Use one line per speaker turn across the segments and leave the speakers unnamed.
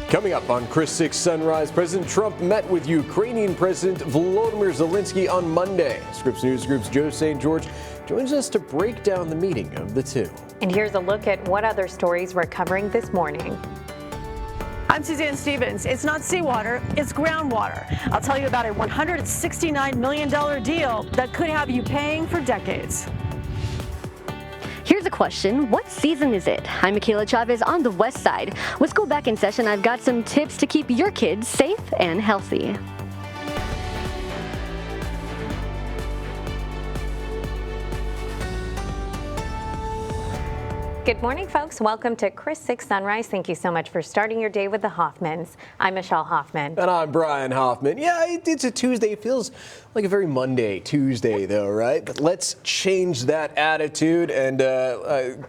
Coming up on Chris 6 Sunrise, President Trump met with Ukrainian President Volodymyr Zelensky on Monday. Scripps News Group's Joe St. George joins us to break down the meeting of the two.
And here's a look at what other stories we're covering this morning.
I'm Suzanne Stevens. It's not seawater, it's groundwater. I'll tell you about a $169 million deal that could have you paying for decades.
Here's a question. What season is it? I'm Michaela Chavez on the West Side. With school back in session, I've got some tips to keep your kids safe and healthy.
Good morning, folks. Welcome to Chris 6 Sunrise. Thank you so much for starting your day with the Hoffmans. I'm Michelle Hoffman.
And I'm Brian Hoffman. Yeah, it's a Tuesday. It feels like a very Monday Tuesday, though, right? But let's change that attitude. And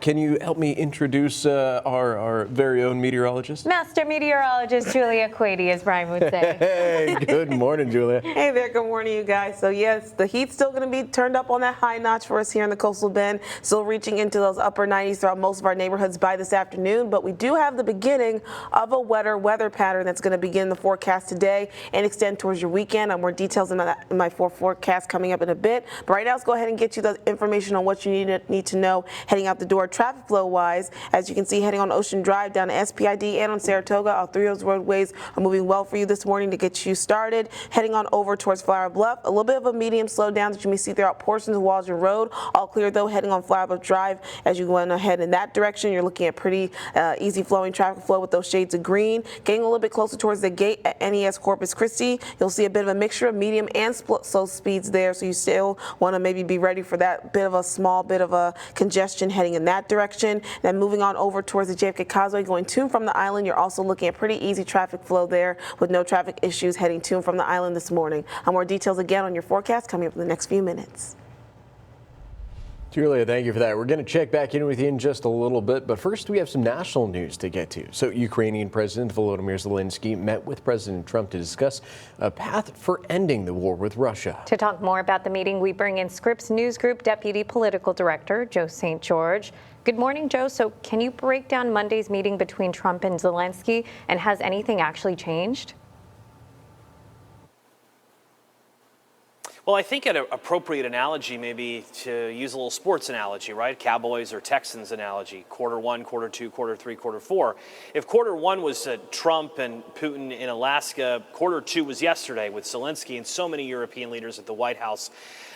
can you help me introduce our very own meteorologist?
Master meteorologist Julia Quady, as Brian would say.
Hey, good morning, Julia.
Hey there, good morning, you guys. So yes, the heat's still going to be turned up on that high notch for us here in the coastal bend. Still reaching into those upper 90s throughout most of our neighborhoods by this afternoon, but we do have the beginning of a wetter weather pattern that's going to begin the forecast today and extend towards your weekend. More details in my forecast coming up in a bit. But right now, let's go ahead and get you the information on what you need to know heading out the door. Traffic flow wise, as you can see, heading on Ocean Drive down to SPID and on Saratoga, all three of those roadways are moving well for you this morning to get you started. Heading on over towards Flower Bluff, a little bit of a medium slowdown that you may see throughout portions of Waldron Road. All clear though, heading on Flower Bluff Drive as you go ahead in that direction. You're looking at pretty easy flowing traffic flow with those shades of green. Getting a little bit closer towards the gate at NES Corpus Christi, you'll see a bit of a mixture of medium and slow speeds there, so you still want to maybe be ready for that bit of a small bit of a congestion heading in that direction. Then moving on over towards the JFK Causeway going to and from the island, you're also looking at pretty easy traffic flow there with no traffic issues heading to and from the island this morning. More details again on your forecast coming up in the next few minutes.
Julia, thank you for that. We're going to check back in with you in just a little bit, but first we have some national news to get to. So Ukrainian President Volodymyr Zelensky met with President Trump to discuss a path for ending the war with Russia.
To talk more about the meeting, we bring in Scripps News Group Deputy Political Director Joe St. George. Good morning, Joe. So can you break down Monday's meeting between Trump and Zelensky, and has anything actually changed?
Well, I think an appropriate analogy may be to use a little sports analogy, right? Cowboys or Texans analogy, quarter one, quarter two, quarter three, quarter four. If quarter one was Trump and Putin in Alaska, quarter two was yesterday with Zelensky and so many European leaders at the White House.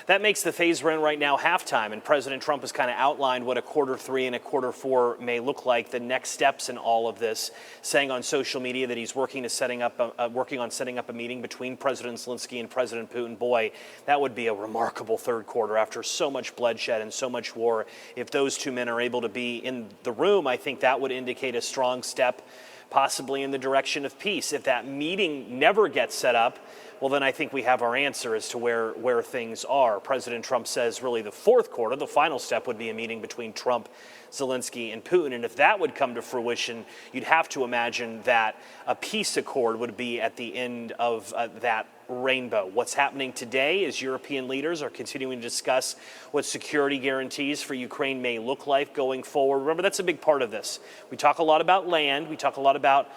That makes the phase we're in right now halftime, and President Trump has kind of outlined what a quarter three and a quarter four may look like, the next steps in all of this, saying on social media that he's working on setting up a meeting between President Zelensky and President Putin. Boy, that would be a remarkable third quarter after so much bloodshed and so much war. If those two men are able to be in the room, I think that would indicate a strong step possibly in the direction of peace. If that meeting never gets set up, well, then I think we have our answer as to where things are. President Trump says really the fourth quarter, the final step would be a meeting between Trump, Zelensky, and Putin. And if that would come to fruition, you'd have to imagine that a peace accord would be at the end of that rainbow. What's happening today is European leaders are continuing to discuss what security guarantees for Ukraine may look like going forward. Remember, that's a big part of this. We talk a lot about land. We talk a lot about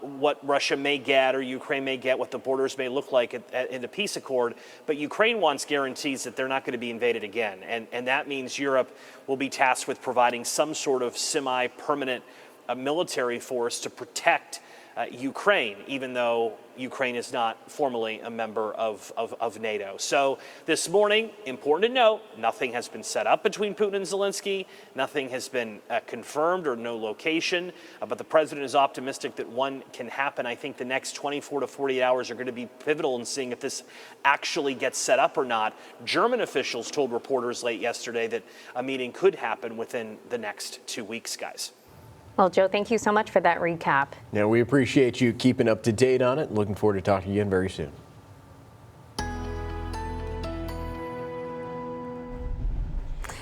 what Russia may get or Ukraine may get, what the borders may look like in the peace accord. But Ukraine wants guarantees that they're not going to be invaded again. And that means Europe will be tasked with providing some sort of semi-permanent military force to protect Ukraine, even though Ukraine is not formally a member of NATO. So this morning, important to note, nothing has been set up between Putin and Zelensky. Nothing has been confirmed or no location. But the president is optimistic that one can happen. I think the next 24 to 48 hours are going to be pivotal in seeing if this actually gets set up or not. German officials told reporters late yesterday that a meeting could happen within the next 2 weeks, guys.
Well, Joe, thank you so much for that recap.
Yeah, we appreciate you keeping up to date on it. Looking forward to talking again very soon.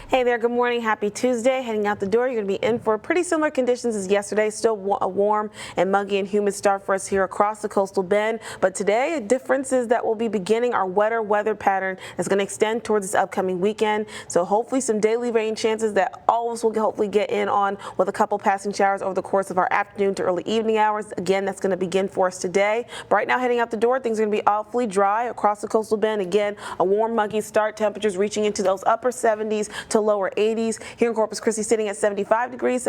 Hey, Hey there, good morning, happy Tuesday. Heading out the door, you're going to be in for pretty similar conditions as yesterday. Still a warm and muggy and humid start for us here across the coastal bend. But today, a difference is that we'll be beginning our wetter weather pattern that's going to extend towards this upcoming weekend. So hopefully some daily rain chances that all of us will hopefully get in on with a couple passing showers over the course of our afternoon to early evening hours. Again, that's going to begin for us today. But right now, heading out the door, things are going to be awfully dry across the coastal bend. Again, a warm, muggy start. Temperatures reaching into those upper 70s to lower 80s. Here in Corpus Christi sitting at 75 degrees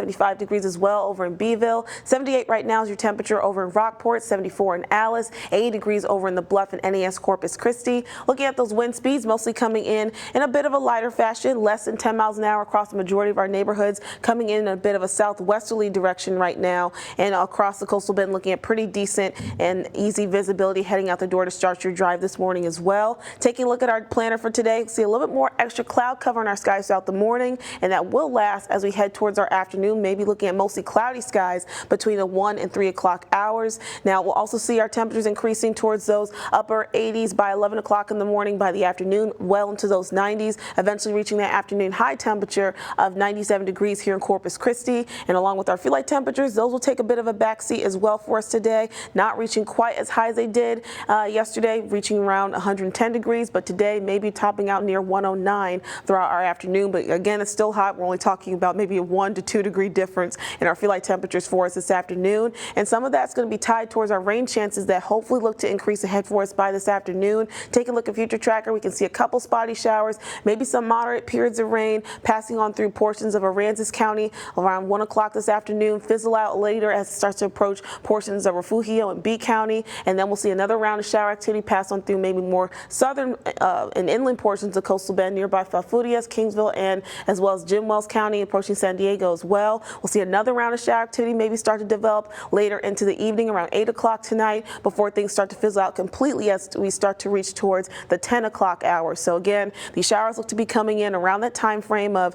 as well over in Beeville. 78 right now is your temperature over in Rockport, 74 in Alice, 80 degrees over in the Bluff and NAS Corpus Christi. Looking at those wind speeds, mostly coming in a bit of a lighter fashion, less than 10 miles an hour across the majority of our neighborhoods, coming in a bit of a southwesterly direction right now, and across the coastal bend looking at pretty decent and easy visibility heading out the door to start your drive this morning as well. Taking a look at our planner for today, see a little bit more extra cloud cover in our skies throughout the morning, and that will last as we head towards our afternoon, maybe looking at mostly cloudy skies between the 1 and 3 o'clock hours. Now we'll also see our temperatures increasing towards those upper 80s by 11 o'clock in the morning, by the afternoon well into those 90s, eventually reaching that afternoon high temperature of 97 degrees here in Corpus Christi. And along with our feel like temperatures, those will take a bit of a backseat as well for us today, not reaching quite as high as they did yesterday, reaching around 110 degrees, but today maybe topping out near 109 throughout our afternoon. But again, it's still hot. We're only talking about maybe a 1 to 2 degree difference in our feel like temperatures for us this afternoon. And some of that's going to be tied towards our rain chances that hopefully look to increase ahead for us by this afternoon. Taking a look at Future Tracker, we can see a couple spotty showers, maybe some moderate periods of rain passing on through portions of Aransas County around 1 o'clock this afternoon, fizzle out later as it starts to approach portions of Refugio and B County. And then we'll see another round of shower activity pass on through maybe more southern and inland portions of coastal bend nearby Falfurrias, Kingsville, and as well as Jim Wells County, approaching San Diego as well. We'll see another round of shower activity maybe start to develop later into the evening around 8 o'clock tonight before things start to fizzle out completely as we start to reach towards the 10 o'clock hour. So again, these showers look to be coming in around that time frame of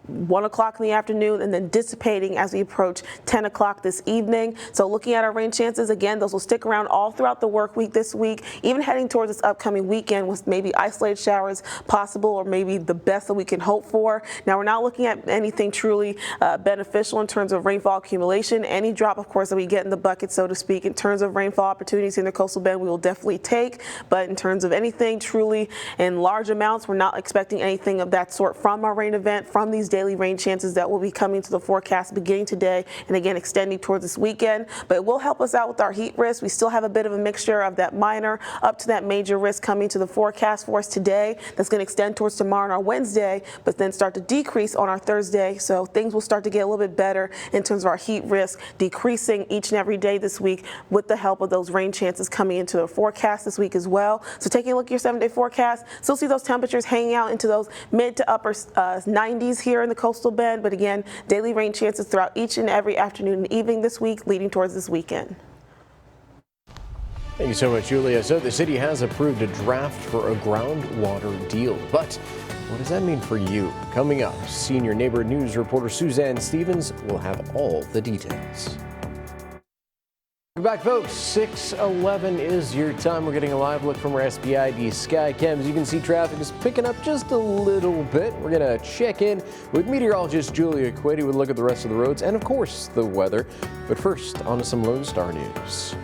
1 o'clock in the afternoon and then dissipating as we approach 10 o'clock this evening. So looking at our rain chances, again, those will stick around all throughout the work week this week, even heading towards this upcoming weekend with maybe isolated showers possible or maybe the best that we can hope for. Now, we're not looking at anything truly beneficial in terms of rainfall accumulation. Any drop, of course, that we get in the bucket, so to speak, in terms of rainfall opportunities in the coastal bend, we will definitely take. But in terms of anything truly in large amounts, we're not expecting anything of that sort from our rain event, from these daily rain chances that will be coming to the forecast beginning today and again extending towards this weekend. But it will help us out with our heat risk. We still have a bit of a mixture of that minor up to that major risk coming to the forecast for us today. That's going to extend towards tomorrow and our Wednesday, but then start to decrease on our Thursday. So things will start to get a little bit better in terms of our heat risk decreasing each and every day this week with the help of those rain chances coming into the forecast this week as well. So taking a look at your 7-day forecast, still see those temperatures hanging out into those mid to upper 90s here in the coastal bend, but again, daily rain chances throughout each and every afternoon and evening this week, leading towards this weekend.
Thank you so much, Julia. So the city has approved a draft for a groundwater deal, but what does that mean for you? Coming up, senior neighborhood news reporter Suzanne Stevens will have all the details. Welcome back, folks. 6:11 is your time. We're getting a live look from our SPID sky cams. You can see traffic is picking up just a little bit. We're going to check in with meteorologist Julia Quade with a look at the rest of the roads and, of course, the weather. But first, on to some Lone Star news.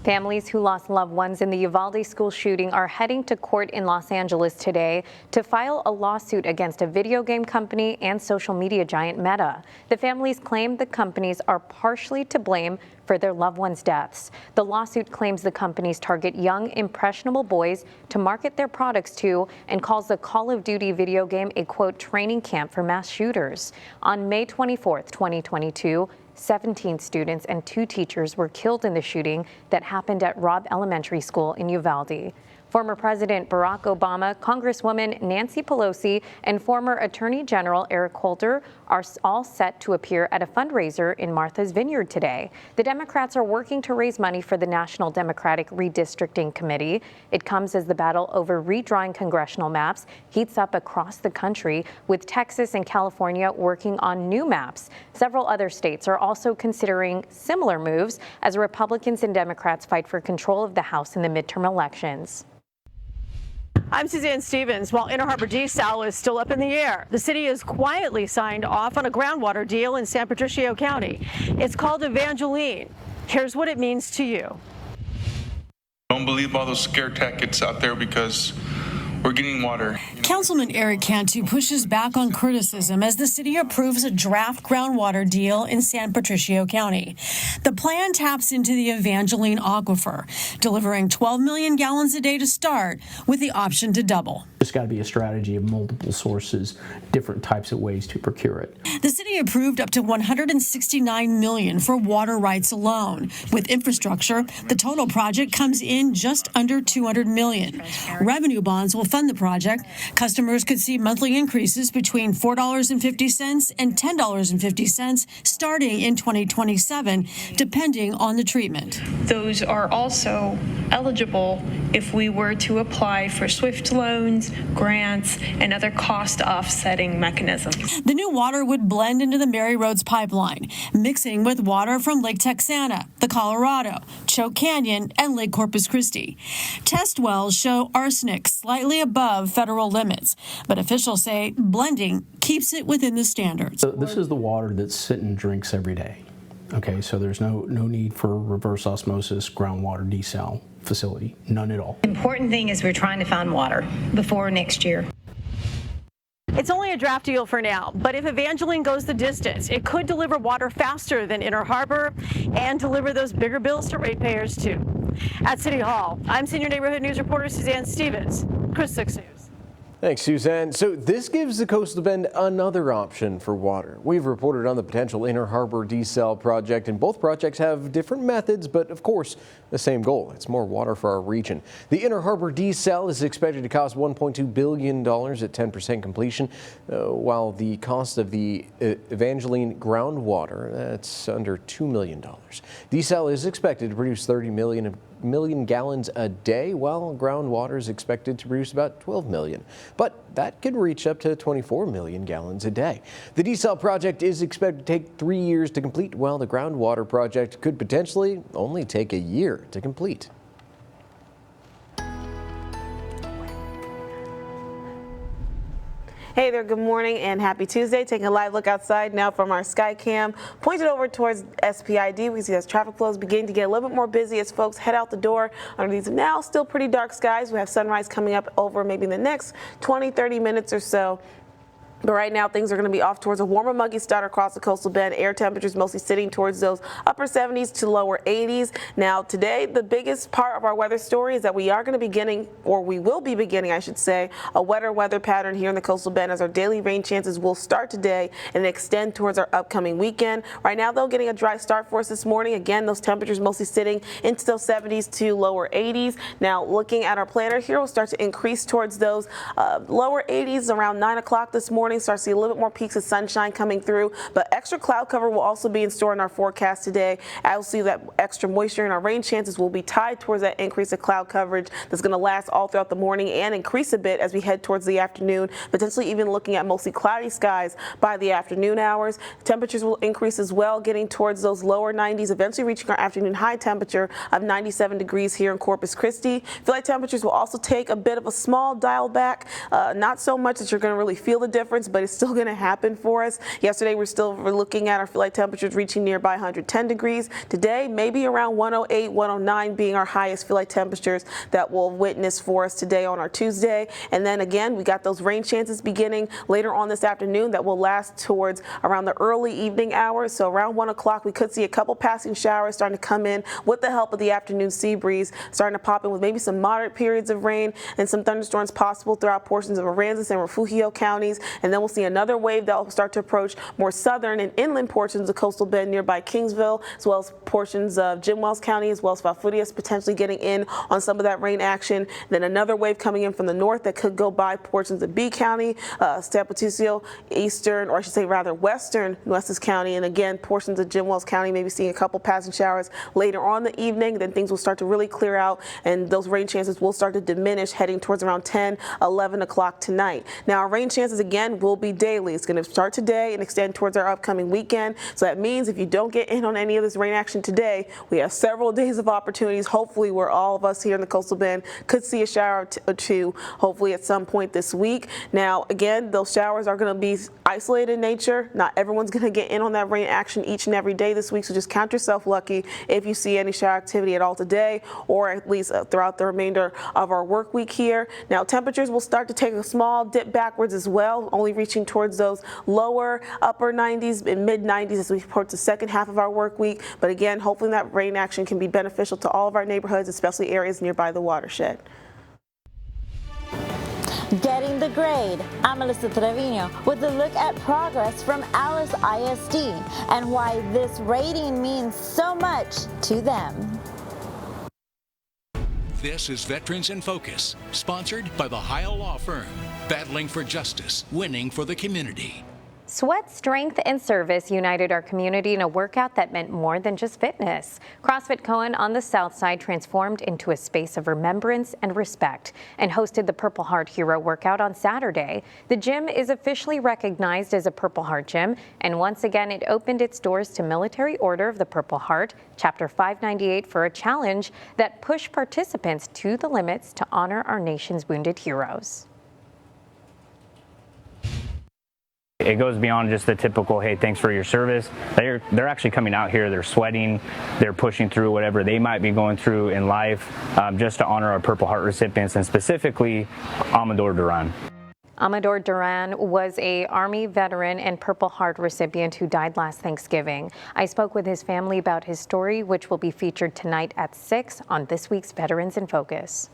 Families who lost loved ones in the Uvalde school shooting are heading to court in Los Angeles today to file a lawsuit against a video game company and social media giant Meta. The families claim the companies are partially to blame for their loved ones' deaths. The lawsuit claims the companies target young, impressionable boys to market their products to and calls the Call of Duty video game a, quote, training camp for mass shooters. On May 24th, 2022, 17 students and 2 teachers were killed in the shooting that happened at Robb Elementary School in Uvalde. Former President Barack Obama, Congresswoman Nancy Pelosi, and former Attorney General Eric Holder are all set to appear at a fundraiser in Martha's Vineyard today. The Democrats are working to raise money for the National Democratic Redistricting Committee. It comes as the battle over redrawing congressional maps heats up across the country, with Texas and California working on new maps. Several other states are also considering similar moves as Republicans and Democrats fight for control of the House in the midterm elections.
I'm Suzanne Stevens. While Inner Harbor desal is still up in the air, the city has quietly signed off on a groundwater deal in San Patricio County. It's called Evangeline. Here's what it means to you.
Don't believe all those scare tactics out there because we're getting water.
Councilman Eric Cantu pushes back on criticism as the city approves a draft groundwater deal in San Patricio County. The plan taps into the Evangeline aquifer, delivering 12 million gallons a day to start, with the option to double.
It's got to be a strategy of multiple sources, different types of ways to procure it.
The city approved up to $169 million for water rights alone. With infrastructure, the total project comes in just under $200 million. Revenue bonds will fund the project. Customers could see monthly increases between $4.50 and $10.50 starting in 2027, depending on the treatment.
Those are also eligible if we were to apply for SWIFT loans, grants, and other cost offsetting mechanisms.
The new water would blend into the Mary Roads pipeline, mixing with water from Lake Texana, the Colorado, Choke Canyon, and Lake Corpus Christi. Test wells show arsenic slightly above federal limits, but officials say blending keeps it within the standards.
So this is the water that Sinton drinks every day. Okay, so there's no need for reverse osmosis groundwater desal facility, none at all.
Important thing is we're trying to find water before next year.
It's only a draft deal for now, but if Evangeline goes the distance, it could deliver water faster than Inner Harbor and deliver those bigger bills to ratepayers too. At City Hall, I'm Senior Neighborhood News reporter Suzanne Stevens, Chris 6 News.
Thanks, Suzanne. So this gives the Coastal Bend another option for water. We've reported on the potential Inner Harbor desal project, and both projects have different methods, but of course, the same goal. It's more water for our region. The Inner Harbor desal is expected to cost $1.2 billion at 10% completion, while the cost of the Evangeline groundwater, that's under $2 million. Desal is expected to produce 30 million gallons a day, while groundwater is expected to produce about 12 million. But that could reach up to 24 million gallons a day. The desal project is expected to take 3 years to complete, while the groundwater project could potentially only take a year to complete.
Hey there, good morning and happy Tuesday. Taking a live look outside now from our Skycam. Pointed over towards SPID, we see as traffic flows beginning to get a little bit more busy as folks head out the door under these now still pretty dark skies. We have sunrise coming up over maybe in the next 20-30 minutes or so. But right now, things are going to be off towards a warmer, muggy start across the coastal bend. Air temperatures mostly sitting towards those upper 70s to lower 80s. Now, today, the biggest part of our weather story is that we are going to be beginning, or we will be beginning, I should say, a wetter weather pattern here in the coastal bend as our daily rain chances will start today and extend towards our upcoming weekend. Right now, though, getting a dry start for us this morning. Again, those temperatures mostly sitting into those 70s to lower 80s. Now, looking at our planner here, we'll start to increase towards those lower 80s around 9 o'clock this morning. Start to see a little bit more peaks of sunshine coming through, but extra cloud cover will also be in store in our forecast today. I will see that extra moisture and our rain chances will be tied towards that increase of cloud coverage that's going to last all throughout the morning and increase a bit as we head towards the afternoon, potentially even looking at mostly cloudy skies by the afternoon hours. Temperatures will increase as well, getting towards those lower 90s, eventually reaching our afternoon high temperature of 97 degrees here in Corpus Christi. Feel like temperatures will also take a bit of a small dial back, not so much that you're going to really feel the difference, but it's still going to happen for us. Yesterday, we're looking at our feel like temperatures reaching nearby 110 degrees. Today, maybe around 108, 109 being our highest feel like temperatures that we'll witness for us today on our Tuesday. And then again, we got those rain chances beginning later on this afternoon that will last towards around the early evening hours. So around 1 o'clock, we could see a couple passing showers starting to come in with the help of the afternoon sea breeze, starting to pop in with maybe some moderate periods of rain and some thunderstorms possible throughout portions of Aransas and Refugio counties. And then we'll see another wave that will start to approach more southern and inland portions of coastal bend nearby Kingsville, as well as portions of Jim Wells County, as well as Falfurrias, potentially getting in on some of that rain action. Then another wave coming in from the north that could go by portions of B County, San Patricio, eastern, or I should say rather western Nueces County, and again portions of Jim Wells County, maybe seeing a couple passing showers later on the evening. Then things will start to really clear out and those rain chances will start to diminish heading towards around 10, 11 o'clock tonight. Now our rain chances again again, will be daily. It's going to start today and extend towards our upcoming weekend. So that means if you don't get in on any of this rain action today, we have several days of opportunities, hopefully, where all of us here in the Coastal Bend could see a shower or two, hopefully at some point this week. Now, again, those showers are going to be isolated in nature. Not everyone's going to get in on that rain action each and every day this week, so just count yourself lucky if you see any shower activity at all today, or at least throughout the remainder of our work week here. Now, temperatures will start to take a small dip backwards as well, only reaching towards those lower upper 90s and mid 90s as we approach the second half of our work week. But again, hopefully that rain action can be beneficial to all of our neighborhoods, especially areas nearby the watershed.
Getting the grade. I'm Melissa Trevino with a look at progress from Alice ISD and why this rating means so much to them.
This is Veterans in Focus, sponsored by the Heil Law Firm, battling for justice, winning for the community.
Sweat, strength, and service united our community in a workout that meant more than just fitness. CrossFit Cohen on the South Side transformed into a space of remembrance and respect and hosted the Purple Heart Hero workout on Saturday. The gym is officially recognized as a Purple Heart gym, and once again it opened its doors to Military Order of the Purple Heart, Chapter 598, for a challenge that pushed participants to the limits to honor our nation's wounded heroes.
It goes beyond just the typical, hey, thanks for your service. They're actually coming out here, they're sweating, they're pushing through whatever they might be going through in life just to honor our Purple Heart recipients, and specifically Amador Duran.
Amador Duran was an Army veteran and Purple Heart recipient who died last Thanksgiving. I spoke with his family about his story, which will be featured tonight at 6 on this week's Veterans in Focus.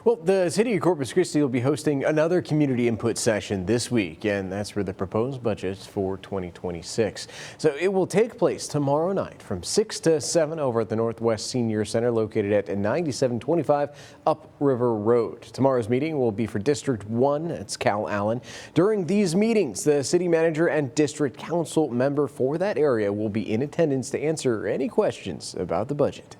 Well, the City of Corpus Christi will be hosting another community input session this week, and that's for the proposed budget for 2026. So it will take place tomorrow night from 6 to 7 over at the Northwest Senior Center located at 9725 Upriver Road. Tomorrow's meeting will be for District 1. It's Cal Allen. During these meetings, the city manager and district council member for that area will be in attendance to answer any questions about the budget.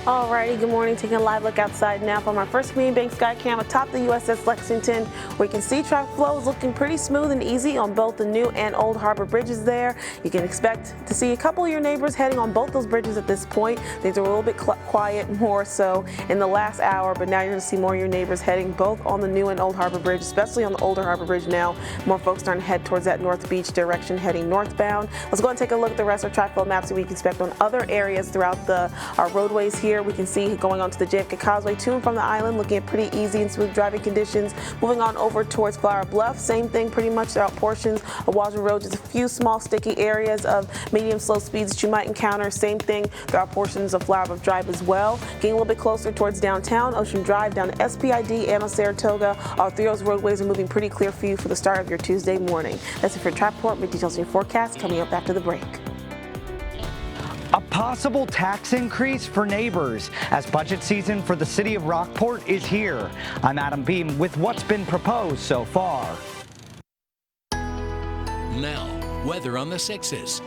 Alrighty, good morning. Taking a live look outside now from our first Community Bank Skycam atop the USS Lexington, where you can see traffic flow is looking pretty smooth and easy on both the new and old harbor bridges there. You can expect to see a couple of your neighbors heading on both those bridges at this point. Things are a little bit quiet more so in the last hour, but now you're going to see more of your neighbors heading both on the new and old harbor bridge, especially on the older harbor bridge now. More folks starting to head towards that North Beach direction heading northbound. Let's go and take a look at the rest of our traffic flow maps that we can expect on other areas throughout our roadways here. We can see going on to the JFK Causeway to and from the island, looking at pretty easy and smooth driving conditions. Moving on over towards Flower Bluff, same thing pretty much throughout portions of Washington Road. Just a few small sticky areas of medium slow speeds that you might encounter. Same thing throughout portions of Flower Bluff Drive as well. Getting a little bit closer towards downtown, Ocean Drive down to SPID and on Saratoga. All three of those roadways are moving pretty clear for you for the start of your Tuesday morning. That's it for Traffic Report. With details in your forecast coming up after the break.
A possible tax increase for neighbors as budget season for the city of Rockport is here. I'm Adam Beam with what's been proposed so far.
Now, weather on the 6s.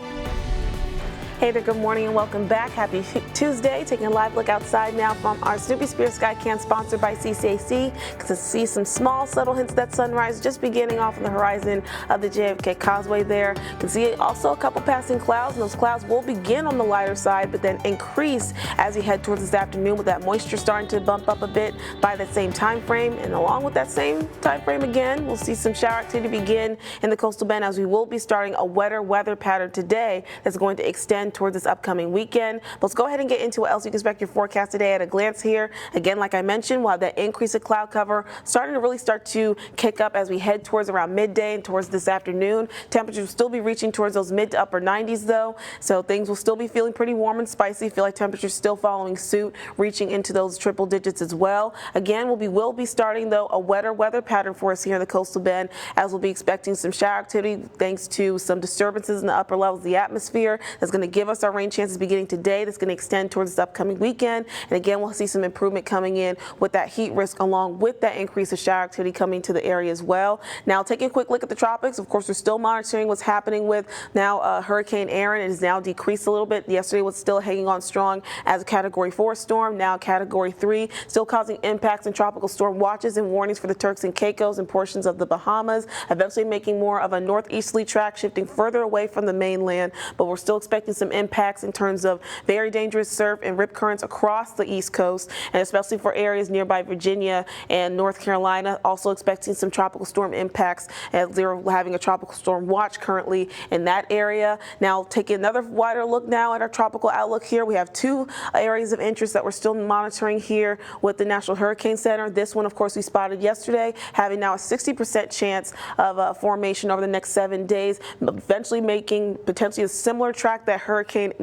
Hey there, good morning and welcome back. Happy Tuesday. Taking a live look outside now from our Snoopy Spears Skycam sponsored by CCAC. To see some small subtle hints of that sunrise just beginning off on the horizon of the JFK Causeway there. You can see also a couple passing clouds, and those clouds will begin on the lighter side but then increase as we head towards this afternoon, with that moisture starting to bump up a bit by that same time frame. And along with that same time frame again, we'll see some shower activity begin in the coastal bend as we will be starting a wetter weather pattern today that's going to extend towards this upcoming weekend. Let's go ahead and get into what else you can expect your forecast today at a glance here. Again, like I mentioned, we'll have that increase of cloud cover starting to really start to kick up as we head towards around midday and towards this afternoon. Temperatures will still be reaching towards those mid to upper 90s though, so things will still be feeling pretty warm and spicy. Feel like temperatures still following suit, reaching into those triple digits as well. Again, we will be starting though a wetter weather pattern for us here in the coastal bend, as we'll be expecting some shower activity thanks to some disturbances in the upper levels of the atmosphere that's going to give us our rain chances beginning today. That's going to extend towards this upcoming weekend. And again, we'll see some improvement coming in with that heat risk along with that increase of shower activity coming to the area as well. Now, taking a quick look at the tropics, of course, we're still monitoring what's happening with now Hurricane Aaron. It has now decreased a little bit. Yesterday was still hanging on strong as a Category 4 storm, now Category 3, still causing impacts and tropical storm watches and warnings for the Turks and Caicos and portions of the Bahamas, eventually making more of a northeasterly track, shifting further away from the mainland. But we're still expecting some impacts in terms of very dangerous surf and rip currents across the East Coast, and especially for areas nearby Virginia and North Carolina. Also expecting some tropical storm impacts as they're having a tropical storm watch currently in that area. Now, taking another wider look now at our tropical outlook here, we have two areas of interest that we're still monitoring here with the National Hurricane Center. This one, of course, we spotted yesterday, having now a 60% chance of formation over the next 7 days, eventually making potentially a similar track that Hurricane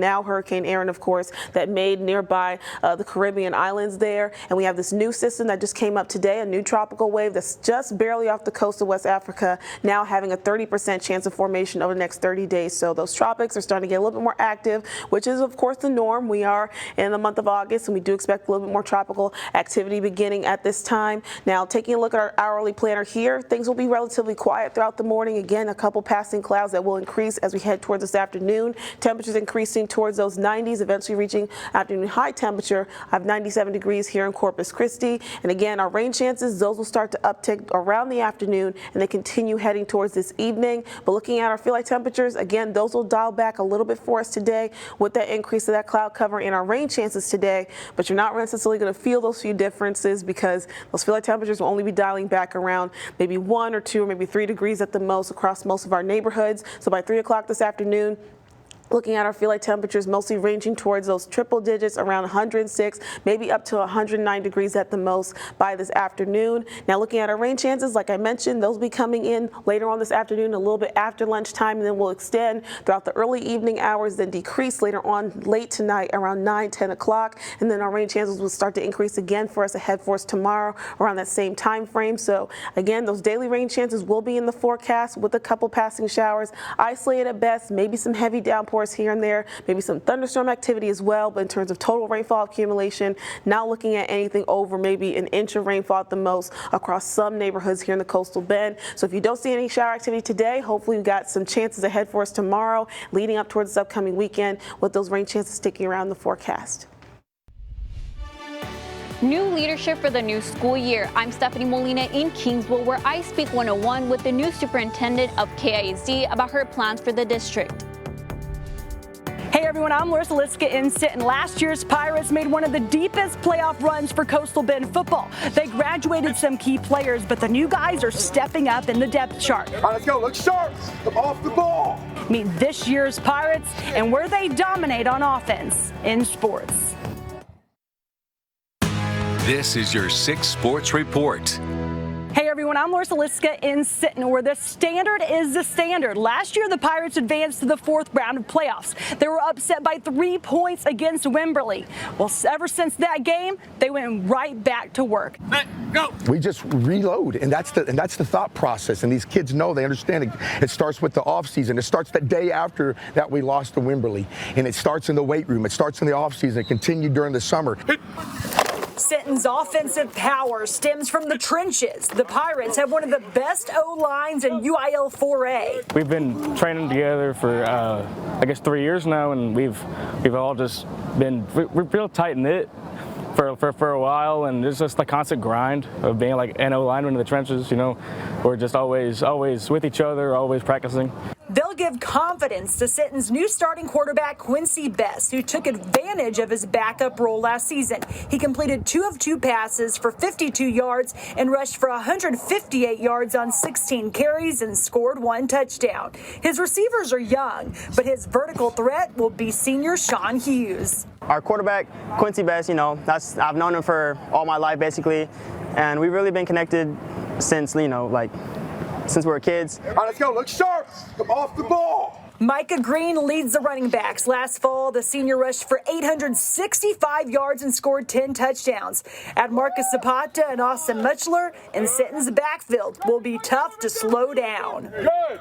Aaron, of course, that made nearby the Caribbean islands there. And we have this new system that just came up today, a new tropical wave that's just barely off the coast of West Africa, now having a 30% chance of formation over the next 30 days. So those tropics are starting to get a little bit more active, which is, of course, the norm. We are in the month of August, and we do expect a little bit more tropical activity beginning at this time. Now, taking a look at our hourly planner here, things will be relatively quiet throughout the morning. Again, a couple passing clouds that will increase as we head towards this afternoon. Temperatures increasing towards those 90s, eventually reaching afternoon high temperature of 97 degrees here in Corpus Christi. And again, our rain chances, those will start to uptick around the afternoon, and they continue heading towards this evening. But looking at our feel like temperatures, again, those will dial back a little bit for us today with that increase of that cloud cover in our rain chances today. But you're not necessarily going to feel those few differences because those feel like temperatures will only be dialing back around maybe 1 or 2 or maybe 3 degrees at the most across most of our neighborhoods. So by 3 o'clock this afternoon, looking at our feel like temperatures mostly ranging towards those triple digits around 106, maybe up to 109 degrees at the most by this afternoon. Now looking at our rain chances, like I mentioned, those will be coming in later on this afternoon, a little bit after lunchtime, and then will extend throughout the early evening hours, then decrease later on late tonight around 9, 10 o'clock. And then our rain chances will start to increase again for us ahead for us tomorrow around that same time frame. So again, those daily rain chances will be in the forecast with a couple passing showers, isolated at best, maybe some heavy downpours here and there, maybe some thunderstorm activity as well. But in terms of total rainfall accumulation, not looking at anything over maybe an inch of rainfall at the most across some neighborhoods here in the coastal bend. So if you don't see any shower activity today, hopefully we've got some chances ahead for us tomorrow, leading up towards this upcoming weekend with those rain chances sticking around the forecast.
New leadership for the new school year. I'm Stephanie Molina in Kingsville, where I speak 101 with the new superintendent of KISD about her plans for the district.
Hey everyone, I'm Larissa Liska in Sinton. Last year's Pirates made one of the deepest playoff runs for Coastal Bend football. They graduated some key players, but the new guys are stepping up in the depth chart.
All right, let's go. Look sharp. Come off the ball.
Meet this year's Pirates and where they dominate on offense in sports.
This is your 6 Sports Report.
Hey everyone, I'm Larissa Liska in Sinton, where the standard is the standard. Last year, the Pirates advanced to the 4th round of playoffs. They were upset by 3 points against Wimberley. Well, ever since that game, they went right back to work.
Go. We just reload, and that's the thought process. And these kids know, they understand it starts with the off season. It starts the day after that we lost to Wimberley, and it starts in the weight room. It starts in the off season. It continued during the summer.
Sinton's offensive power stems from the trenches. The Pirates have one of the best O-lines in UIL 4A.
We've been training together for, I guess, 3 years now, and we've all just been we're real tight-knit for a while, and it's just the constant grind of being like an O-lineman in the trenches. You know, we're just always with each other, always practicing.
They'll give confidence to Sinton's new starting quarterback, Quincy Best, who took advantage of his backup role last season. He completed 2 of 2 passes for 52 yards and rushed for 158 yards on 16 carries and scored 1 touchdown. His receivers are young, but his vertical threat will be senior Sean Hughes.
Our quarterback, Quincy Best, you know, I've known him for all my life basically, and we've really been connected since, you know, since we were kids.
All right, let's go. Look sharp. Come off the ball.
Micah Green leads the running backs. Last fall, the senior rushed for 865 yards and scored 10 touchdowns. Add Marcus Zapata and Austin Mutchler, and Sinton's backfield will be tough to slow down.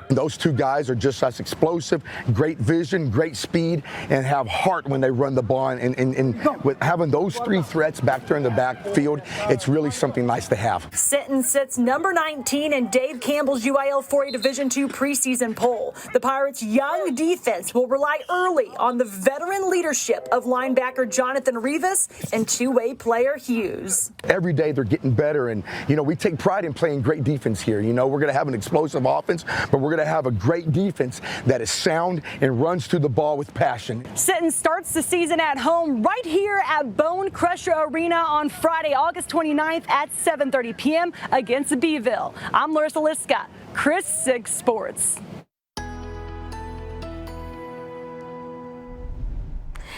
And those two guys are just as explosive, great vision, great speed, and have heart when they run the ball. And with having those three threats back there in the backfield, it's really something nice to have.
Sinton sits number 19 in Dave Campbell's UIL 4A Division II preseason poll. The Pirates' young defense will rely early on the veteran leadership of linebacker Jonathan Rivas and two-way player Hughes.
Every day they're getting better, and we take pride in playing great defense here. We're going to have an explosive offense, but we're going to have a great defense that is sound and runs through the ball with passion.
Sinton starts the season at home right here at Bone Crusher Arena on Friday, August 29th at 7:30 p.m. against Beeville. I'm Larissa Liska, Chris 6 Sports.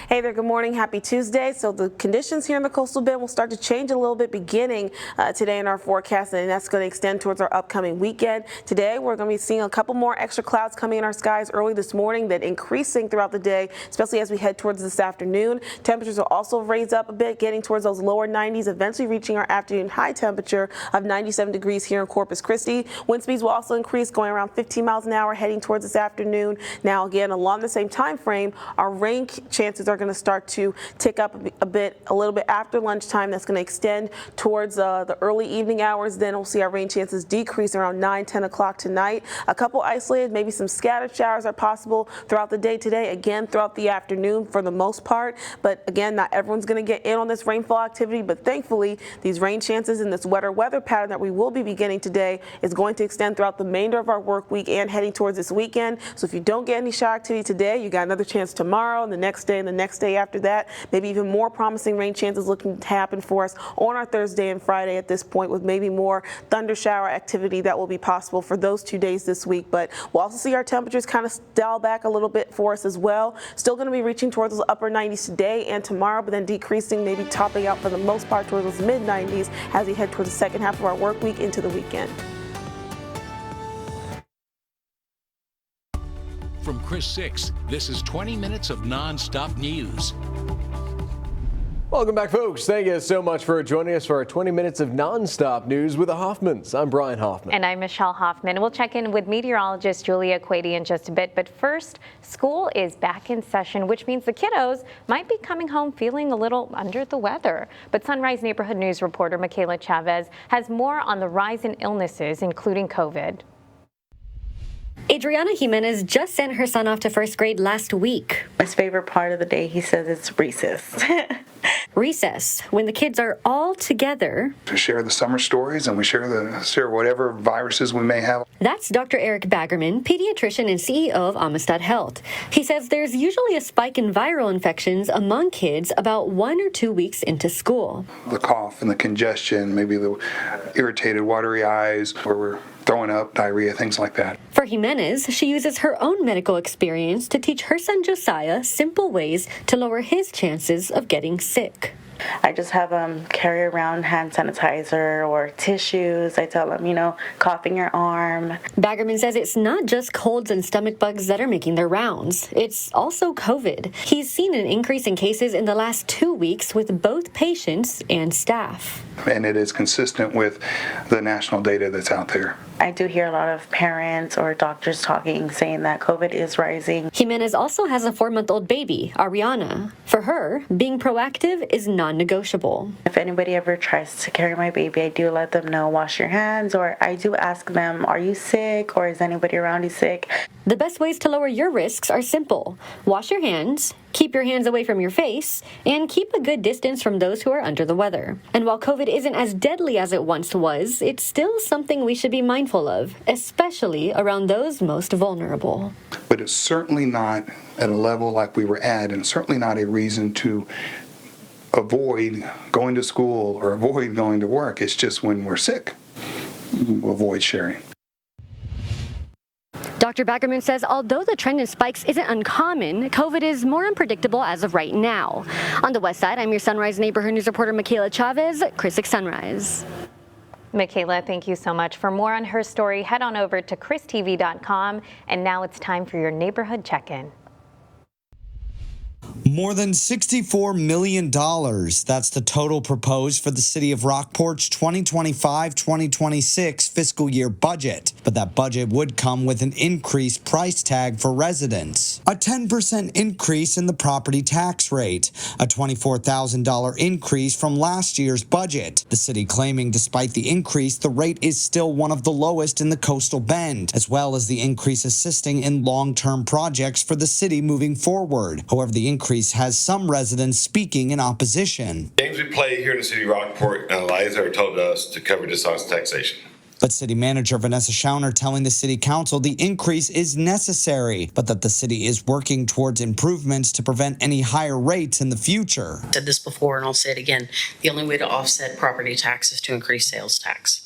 Hey there, good morning, happy Tuesday. So the conditions here in the Coastal Bend will start to change a little bit beginning today in our forecast, and that's going to extend towards our upcoming weekend. Today we're going to be seeing a couple more extra clouds coming in our skies early this morning, then increasing throughout the day, especially as we head towards this afternoon. Temperatures will also raise up a bit, getting towards those lower 90s, eventually reaching our afternoon high temperature of 97 degrees here in Corpus Christi. Wind speeds will also increase, going around 15 miles an hour heading towards this afternoon. Now again, along the same time frame, our rain chances are going to start to tick up a little bit after lunchtime. That's going to extend towards the early evening hours. Then we'll see our rain chances decrease around 9-10 o'clock tonight. A couple isolated, maybe some scattered showers are possible throughout the day today, again throughout the afternoon for the most part. But again, not everyone's going to get in on this rainfall activity, but thankfully these rain chances and this wetter weather pattern that we will be beginning today is going to extend throughout the remainder of our work week and heading towards this weekend. So if you don't get any shower activity today, you got another chance tomorrow and the next day and the next day after that. Maybe even more promising rain chances looking to happen for us on our Thursday and Friday at this point, with maybe more thunder shower activity that will be possible for those 2 days this week. But we'll also see our temperatures kind of dial back a little bit for us as well. Still going to be reaching towards those upper 90s today and tomorrow, but then decreasing, maybe topping out for the most part towards those mid 90s as we head towards the second half of our work week into the weekend.
From Chris 6, this is 20 minutes of non-stop news.
Welcome back, folks. Thank you so much for joining us for our 20 minutes of non-stop news with the Hoffmans. I'm Brian Hoffman.
And I'm Michelle Hoffman. We'll check in with meteorologist Julia Quady in just a bit. But first, school is back in session, which means the kiddos might be coming home feeling a little under the weather. But Sunrise Neighborhood News reporter Michaela Chavez has more on the rise in illnesses, including COVID.
Adriana Jimenez just sent her son off to first grade last week.
His favorite part of the day, he says, it's recess.
Recess, when the kids are all together.
To share the summer stories, and we share whatever viruses we may have.
That's Dr. Eric Baggerman, pediatrician and CEO of Amistad Health. He says there's usually a spike in viral infections among kids about 1 or 2 weeks into school.
The cough and the congestion, maybe the irritated, watery eyes, where we're throwing up, diarrhea, things like that.
For Jimenez, she uses her own medical experience to teach her son Josiah simple ways to lower his chances of getting sick.
I just have them carry around hand sanitizer or tissues. I tell them, cough in your arm.
Baggerman says it's not just colds and stomach bugs that are making their rounds. It's also COVID. He's seen an increase in cases in the last 2 weeks with both patients and staff.
And it is consistent with the national data that's out there.
I do hear a lot of parents or doctors saying that COVID is rising.
Jimenez also has a 4-month-old baby, Ariana. For her, being proactive is non-negotiable.
If anybody ever tries to carry my baby, I do let them know, wash your hands, or I do ask them, are you sick, or is anybody around you sick?
The best ways to lower your risks are simple. Wash your hands, keep your hands away from your face, and keep a good distance from those who are under the weather. And while COVID isn't as deadly as it once was, it's still something we should be mindful of, especially around those most vulnerable.
But it's certainly not at a level like we were at, and certainly not a reason to avoid going to school or avoid going to work. It's just when we're sick, we'll avoid sharing.
Dr. Baggerman says although the trend in spikes isn't uncommon, COVID is more unpredictable as of right now. On the west side, I'm your Sunrise Neighborhood News reporter Michaela Chavez, Chris 6 Sunrise.
Michaela, thank you so much. For more on her story, head on over to christv.com. And now it's time for your neighborhood check-in.
More than $64 million. That's the total proposed for the city of Rockport's 2025-2026 fiscal year budget. But that budget would come with an increased price tag for residents. A 10% increase in the property tax rate. A $24,000 increase from last year's budget. The city claiming despite the increase, the rate is still one of the lowest in the Coastal Bend, as well as the increase assisting in long-term projects for the city moving forward. However, the increase has some residents speaking in opposition.
Games we play here in the city of Rockport and Eliza are told us to cover dishonest taxation.
But city manager Vanessa Schauner telling the city council the increase is necessary, but that the city is working towards improvements to prevent any higher rates in the future.
I said this before and I'll say it again. The only way to offset property tax is to increase sales tax.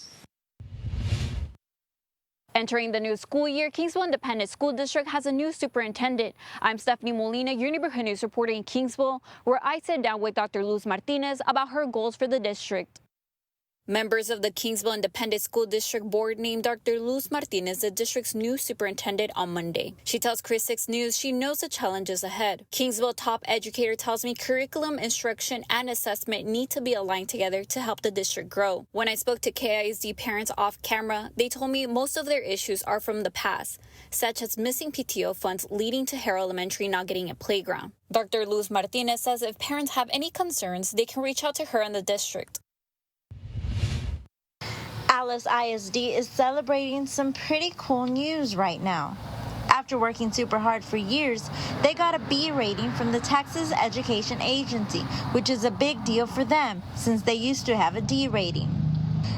Entering the new school year, Kingsville Independent School District has a new superintendent. I'm Stephanie Molina, your neighborhood news reporter in Kingsville, where I sit down with Dr. Luz Martinez about her goals for the district. Members of the Kingsville Independent School District Board named Dr. Luz Martinez the district's new superintendent on Monday. She tells Chris 6 News she knows the challenges ahead. Kingsville top educator tells me curriculum, instruction, and assessment need to be aligned together to help the district grow. When I spoke to KISD parents off camera, they told me most of their issues are from the past, such as missing PTO funds leading to Harrow Elementary not getting a playground. Dr. Luz Martinez says if parents have any concerns, they can reach out to her in the district.
Alice ISD is celebrating some pretty cool news right now. After working super hard for years, they got a B rating from the Texas Education Agency, which is a big deal for them since they used to have a D rating.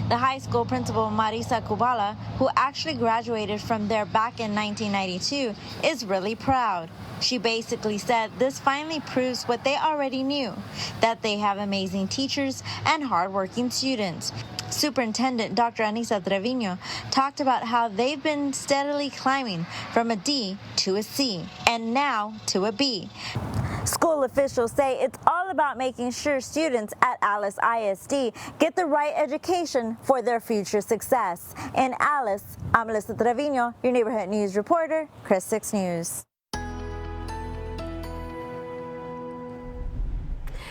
The high school principal, Marisa Kubala, who actually graduated from there back in 1992, is really proud. She basically said this finally proves what they already knew, that they have amazing teachers and hardworking students. Superintendent Dr. Anissa Trevino talked about how they've been steadily climbing from a D to a C and now to a B. School officials say it's all about making sure students at Alice ISD get the right education for their future success. In Alice, I'm Melissa Trevino, your neighborhood news reporter, Chris 6 News.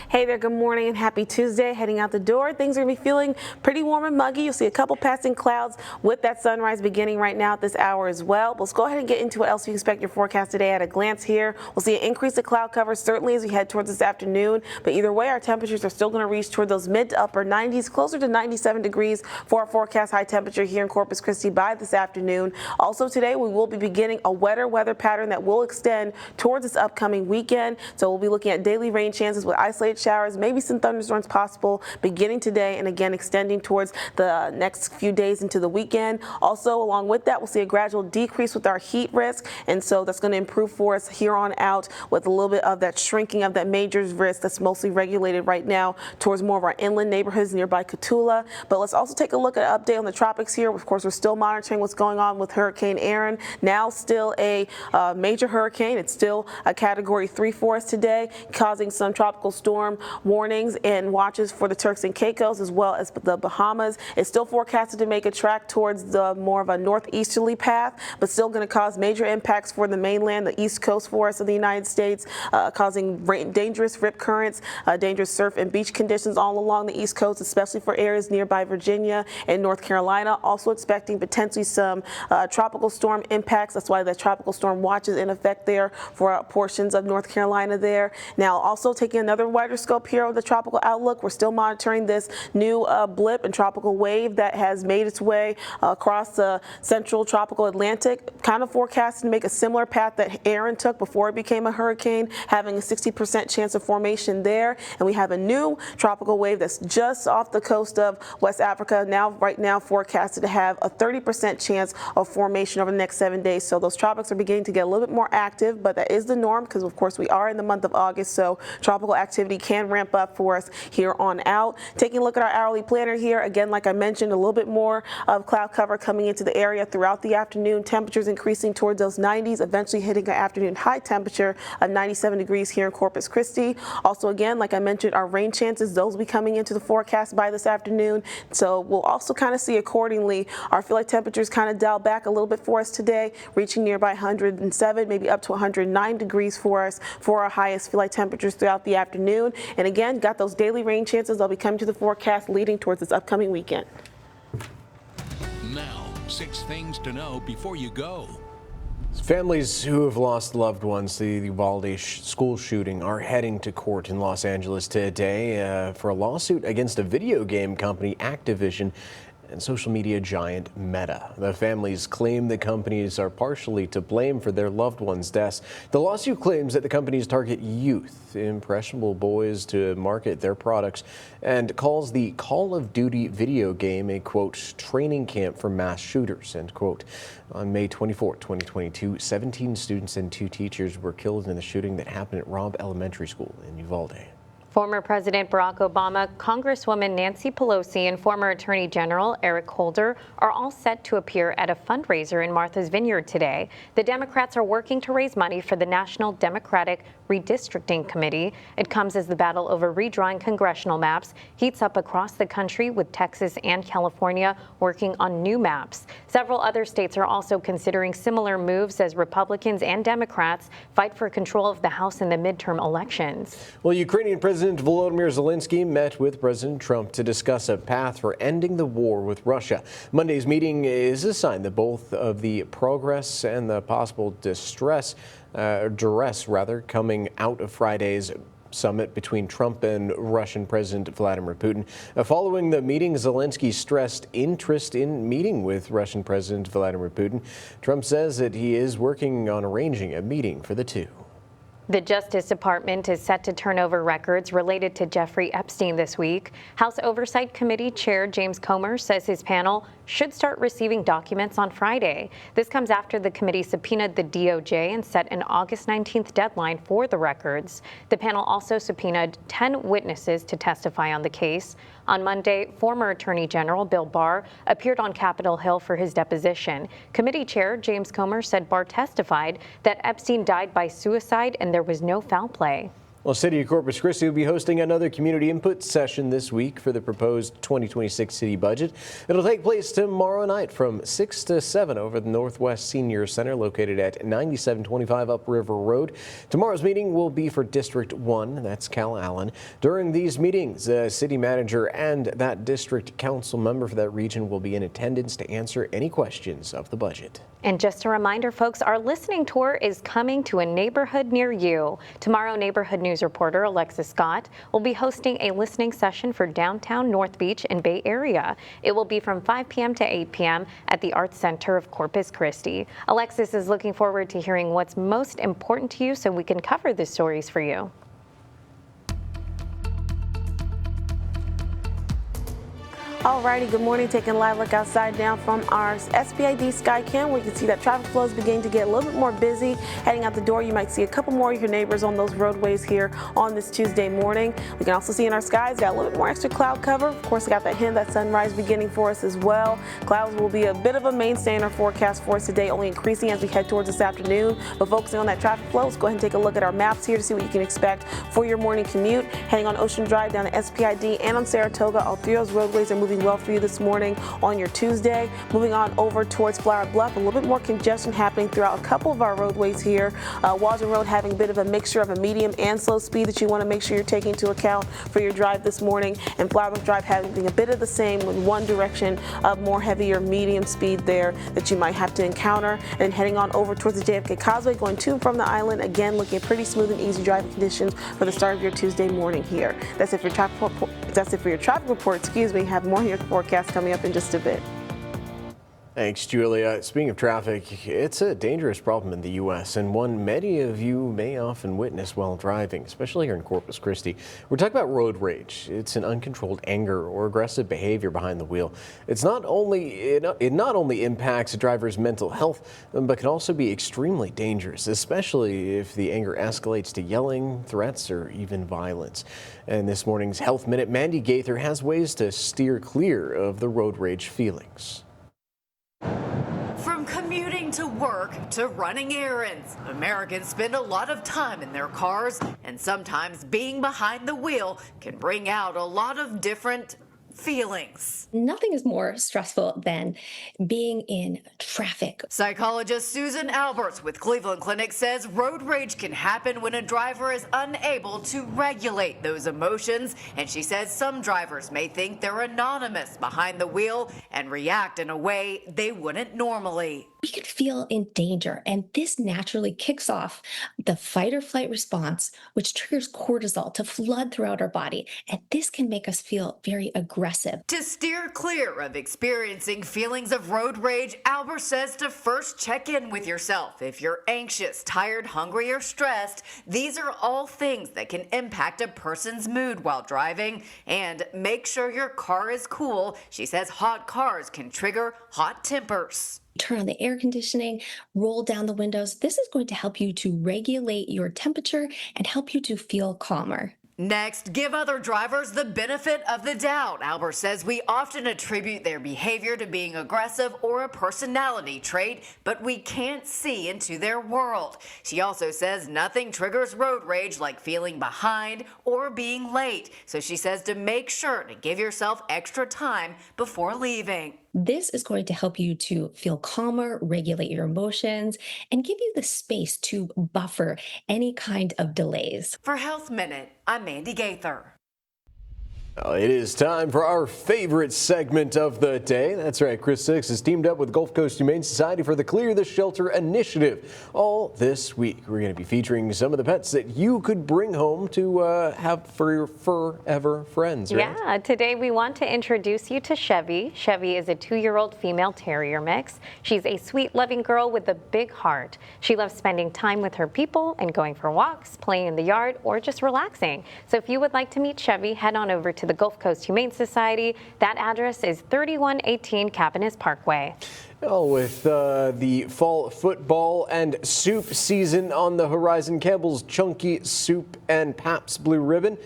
Hey there, good morning and happy Tuesday. Heading out the door, things are going to be feeling pretty warm and muggy. You'll see a couple passing clouds with that sunrise beginning right now at this hour as well. Let's go ahead and get into what else you expect your forecast today at a glance here. We'll see an increase of cloud cover certainly as we head towards this afternoon, but either way, our temperatures are still going to reach toward those mid to upper 90s, closer to 97 degrees for our forecast high temperature here in Corpus Christi by this afternoon. Also today, we will be beginning a wetter weather pattern that will extend towards this upcoming weekend. So we'll be looking at daily rain chances with isolated showers, maybe some thunderstorms possible beginning today and again extending towards the next few days into the weekend. Also, along with that, we'll see a gradual decrease with our heat risk, and so that's going to improve for us here on out with a little bit of that shrinking of that major risk that's mostly regulated right now towards more of our inland neighborhoods nearby Cotulla. But let's also take a look at an update on the tropics here. Of course, we're still monitoring what's going on with Hurricane Aaron, now still a major hurricane. It's still a Category 3 for us today, causing some tropical storm warnings and watches for the Turks and Caicos as well as the Bahamas. It's still forecasted to make a track towards the more of a northeasterly path, but still going to cause major impacts for the mainland, the east coast for us of the United States, causing dangerous rip currents, dangerous surf and beach conditions all along the east coast, especially for areas nearby Virginia and North Carolina. Also expecting potentially some tropical storm impacts. That's why the tropical storm watch is in effect there for portions of North Carolina there. Now, also taking another wider scope here of the tropical outlook, we're still monitoring this new blip and tropical wave that has made its way across the central tropical Atlantic, kind of forecasted to make a similar path that Aaron took before it became a hurricane, having a 60% chance of formation there. And we have a new tropical wave that's just off the coast of West Africa, right now forecasted to have a 30% chance of formation over the next 7 days. So those tropics are beginning to get a little bit more active, but that is the norm because, of course, we are in the month of August, so tropical activity can ramp up for us here on out. Taking a look at our hourly planner here, again, like I mentioned, a little bit more of cloud cover coming into the area throughout the afternoon. Temperatures increasing towards those 90s, eventually hitting an afternoon high temperature of 97 degrees here in Corpus Christi. Also, again, like I mentioned, our rain chances, those will be coming into the forecast by this afternoon. So we'll also kind of see accordingly. Our feel like temperatures kind of dial back a little bit for us today, reaching nearby 107, maybe up to 109 degrees for us for our highest feel like temperatures throughout the afternoon. And again, got those daily rain chances. They'll be coming to the forecast leading towards this upcoming weekend.
Now, 6 things to know before you go.
Families who have lost loved ones to the Uvalde school shooting are heading to court in Los Angeles today for a lawsuit against a video game company, Activision, and social media giant Meta. The families claim the companies are partially to blame for their loved ones' deaths. The lawsuit claims that the companies target youth, impressionable boys, to market their products, and calls the Call of Duty video game a, quote, training camp for mass shooters, end quote. On May 24, 2022, 17 students and 2 teachers were killed in the shooting that happened at Robb Elementary School in Uvalde.
Former President Barack Obama, Congresswoman Nancy Pelosi, and former Attorney General Eric Holder are all set to appear at a fundraiser in Martha's Vineyard today. The Democrats are working to raise money for the National Democratic Redistricting Committee. It comes as the battle over redrawing congressional maps heats up across the country, with Texas and California working on new maps. Several other states are also considering similar moves as Republicans and Democrats fight for control of the House in the midterm elections.
Well, Ukrainian President Volodymyr Zelensky met with President Trump to discuss a path for ending the war with Russia. Monday's meeting is a sign that both of the progress and the possible duress coming out of Friday's summit between Trump and Russian President Vladimir Putin. Following the meeting, Zelensky stressed interest in meeting with Russian President Vladimir Putin. Trump says that he is working on arranging a meeting for the two.
The Justice Department is set to turn over records related to Jeffrey Epstein this week. House Oversight Committee Chair James Comer says his panel should start receiving documents on Friday. This comes after the committee subpoenaed the DOJ and set an August 19th deadline for the records. The panel also subpoenaed 10 witnesses to testify on the case. On Monday, former Attorney General Bill Barr appeared on Capitol Hill for his deposition. Committee Chair James Comer said Barr testified that Epstein died by suicide and there was no foul play.
Well, City of Corpus Christi will be hosting another community input session this week for the proposed 2026 city budget. It'll take place tomorrow night from 6 to 7 over the Northwest Senior Center located at 9725 Upriver Road. Tomorrow's meeting will be for District 1, that's Cal Allen. During these meetings, the city manager and that district council member for that region will be in attendance to answer any questions of the budget.
And just a reminder, folks, our listening tour is coming to a neighborhood near you. Tomorrow, neighborhood news reporter Alexis Scott will be hosting a listening session for downtown North Beach and Bay Area. It will be from 5 p.m. to 8 p.m. at the Arts Center of Corpus Christi. Alexis is looking forward to hearing what's most important to you so we can cover the stories for you.
Alrighty, good morning. Taking a live look outside now from our SPID Skycam. We can see that traffic flow is beginning to get a little bit more busy. Heading out the door, you might see a couple more of your neighbors on those roadways here on this Tuesday morning. We can also see in our skies, got a little bit more extra cloud cover. Of course, we got that hint, that sunrise beginning for us as well. Clouds will be a bit of a mainstay in our forecast for us today, only increasing as we head towards this afternoon. But focusing on that traffic flow, let's go ahead and take a look at our maps here to see what you can expect for your morning commute. Heading on Ocean Drive down to SPID and on Saratoga, all 3 of those roadways are moving well for you this morning on your Tuesday. Moving on over towards Flower Bluff, a little bit more congestion happening throughout a couple of our roadways here. Waldron Road having a bit of a mixture of a medium and slow speed that you want to make sure you're taking into account for your drive this morning. And Flower Bluff Drive having a bit of the same with one direction of more heavier medium speed there that you might have to encounter. And heading on over towards the JFK Causeway, going to and from the island, again looking at pretty smooth and easy driving conditions for the start of your Tuesday morning here. That's it for your traffic report. Excuse me. Have more here forecast coming up in just a bit.
Thanks, Julia. Speaking of traffic, it's a dangerous problem in the U.S. and one many of you may often witness while driving, especially here in Corpus Christi. We're talking about road rage. It's an uncontrolled anger or aggressive behavior behind the wheel. It not only impacts a driver's mental health, but can also be extremely dangerous, especially if the anger escalates to yelling, threats, or even violence. And this morning's Health Minute, Mandy Gaither has ways to steer clear of the road rage feelings.
From commuting to work to running errands, Americans spend a lot of time in their cars, and sometimes being behind the wheel can bring out a lot of different feelings.
Nothing is more stressful than being in traffic.
Psychologist Susan Alberts with Cleveland Clinic says road rage can happen when a driver is unable to regulate those emotions, and she says some drivers may think they're anonymous behind the wheel and react in a way they wouldn't normally.
We could feel in danger, and this naturally kicks off the fight or flight response, which triggers cortisol to flood throughout our body, and this can make us feel very aggressive.
To steer clear of experiencing feelings of road rage, Albert says to first check in with yourself. If you're anxious, tired, hungry, or stressed, these are all things that can impact a person's mood while driving. And make sure your car is cool. She says hot cars can trigger hot tempers.
Turn on the air conditioning, roll down the windows. This is going to help you to regulate your temperature and help you to feel calmer.
Next, give other drivers the benefit of the doubt. Albert says we often attribute their behavior to being aggressive or a personality trait, but we can't see into their world. She also says nothing triggers road rage like feeling behind or being late. So she says to make sure to give yourself extra time before leaving.
This is going to help you to feel calmer, regulate your emotions, and give you the space to buffer any kind of delays.
For Health Minute, I'm Mandy Gaither.
It is time for our favorite segment of the day. That's right, Chris Six has teamed up with Gulf Coast Humane Society for the Clear the Shelter initiative. All this week, we're going to be featuring some of the pets that you could bring home to have for your forever friends, right?
Yeah, today we want to introduce you to Chevy. Chevy is a 2-year-old female terrier mix. She's a sweet, loving girl with a big heart. She loves spending time with her people and going for walks, playing in the yard, or just relaxing. So if you would like to meet Chevy, head on over to the Gulf Coast Humane Society. That address is 3118 Cabinets Parkway.
Oh, with the fall football and soup season on the horizon, Campbell's Chunky Soup and Pabst Blue Ribbon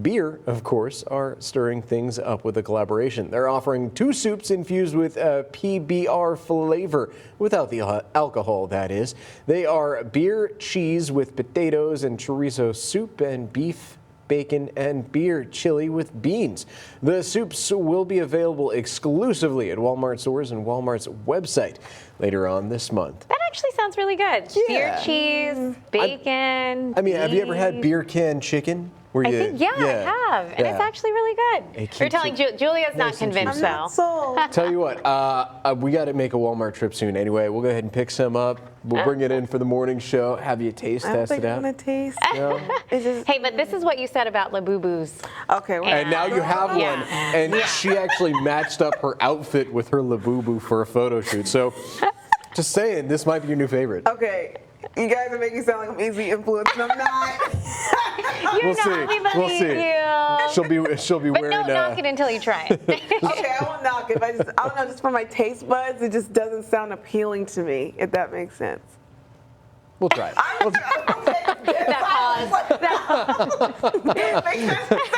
Beer, of course, are stirring things up with a collaboration. They're offering 2 soups infused with PBR flavor, without the alcohol, that is. They are beer cheese with potatoes and chorizo soup and beef, bacon, and beer chili with beans. The soups will be available exclusively at Walmart stores and Walmart's website later on this month.
That actually sounds really good.
Yeah.
Beer cheese, bacon.
I mean, have you ever had beer can chicken?
I think, I have, and it's actually really good. You're telling Julia's not convinced, though.
Tell you what, we got to make a Walmart trip soon anyway. We'll go ahead and pick some up. We'll bring it in for the morning show, have you taste test it out.
Taste.
No?
Hey, but this is what you said about Labubus.
Okay.
And now you have one. And she actually matched up her outfit with her Labubu for a photo shoot. So just saying, this might be your new favorite.
Okay. You guys are making me sound like I'm easily influenced, and I'm not.
We'll see. She'll be
but
wearing.
But don't knock it until you try it.
Okay, I won't knock it. But I don't know, just for my taste buds, it just doesn't sound appealing to me, if that makes sense.
We'll try it.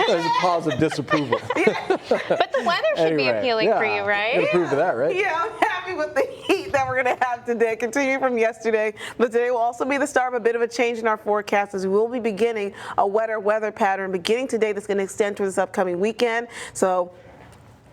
There's a pause of disapproval.
But the weather should be appealing for you, right?
You approve of that, right?
Yeah, I'm happy with the heat that we're going to have today, continuing from yesterday. But today will also be the start of a bit of a change in our forecast, as we will be beginning a wetter weather pattern beginning today that's going to extend through this upcoming weekend. So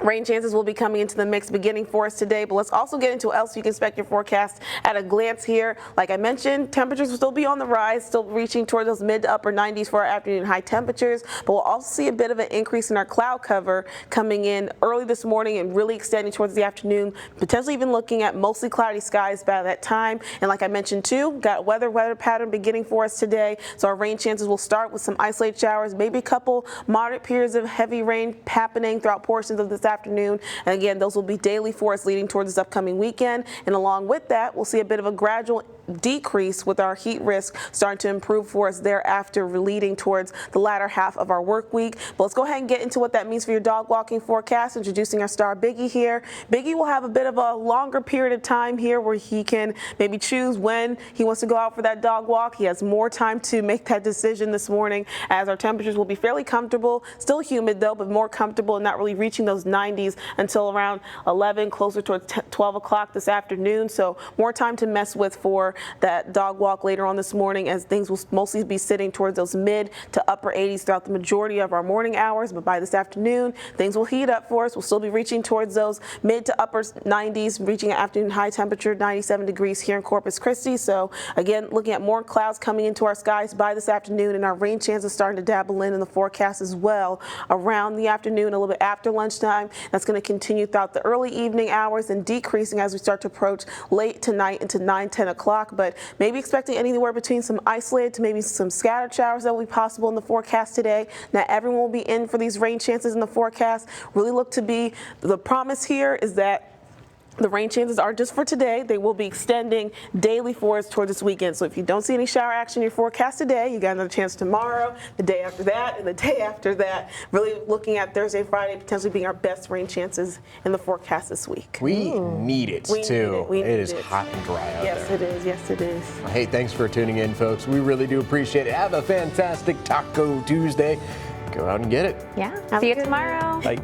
rain chances will be coming into the mix beginning for us today, but let's also get into what else you can expect your forecast at a glance here. Like I mentioned, temperatures will still be on the rise, still reaching toward those mid to upper 90s for our afternoon high temperatures, but we'll also see a bit of an increase in our cloud cover coming in early this morning and really extending towards the afternoon, potentially even looking at mostly cloudy skies by that time. And like I mentioned too, got a weather pattern beginning for us today, so our rain chances will start with some isolated showers, maybe a couple moderate periods of heavy rain happening throughout portions of this afternoon. And again, those will be daily for us leading towards this upcoming weekend. And along with that, we'll see a bit of a gradual decrease with our heat risk starting to improve for us thereafter, leading towards the latter half of our work week. But let's go ahead and get into what that means for your dog walking forecast. Introducing our star Biggie here. Biggie will have a bit of a longer period of time here where he can maybe choose when he wants to go out for that dog walk. He has more time to make that decision this morning, as our temperatures will be fairly comfortable, still humid though, but more comfortable and not really reaching those 90s until around 11, closer towards 12 o'clock this afternoon. So more time to mess with for that dog walk later on this morning, as things will mostly be sitting towards those mid to upper 80s throughout the majority of our morning hours. But by this afternoon, things will heat up for us. We'll still be reaching towards those mid to upper 90s, reaching an afternoon high temperature 97 degrees here in Corpus Christi. So again, looking at more clouds coming into our skies by this afternoon, and our rain chances starting to dabble in the forecast as well around the afternoon, a little bit after lunchtime. That's going to continue throughout the early evening hours and decreasing as we start to approach late tonight into 9-10 o'clock. But maybe expecting anywhere between some isolated to maybe some scattered showers that will be possible in the forecast today. Not everyone will be in for these rain chances in the forecast. Really look to be, the promise here is that the rain chances are just for today. They will be extending daily for us towards this weekend. So if you don't see any shower action in your forecast today, you got another chance tomorrow, the day after that, and the day after that. Really looking at Thursday, Friday potentially being our best rain chances in the forecast this week.
We need it too. It is hot and dry out there.
Yes, it is. Yes, it is.
Hey, thanks for tuning in, folks. We really do appreciate it. Have a fantastic Taco Tuesday. Go out and get it.
Yeah. See you tomorrow.
Bye.